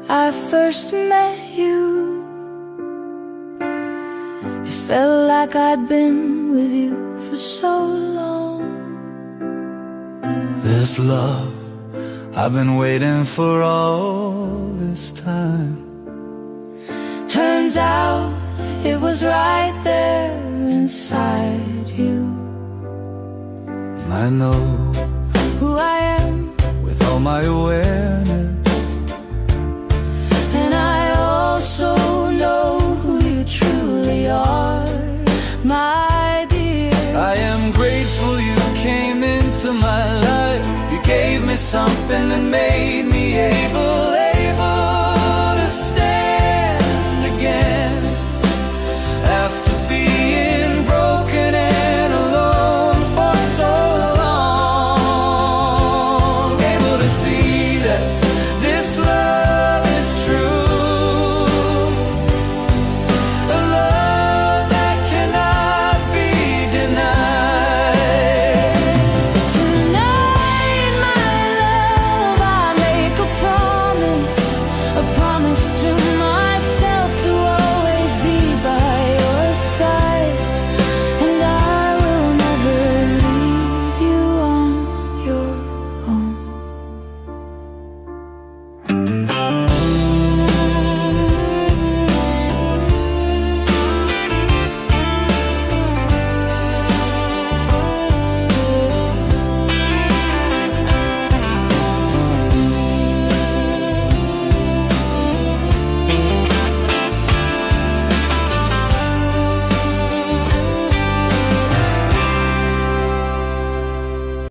I first met you, it felt like I'd been with you for so long. This love I've been waiting for all this time. Turns out it was right there inside you. I know Who I am, with all my awareness, and I also know who you truly are, my dear. I am grateful you came into my life. You gave me something that made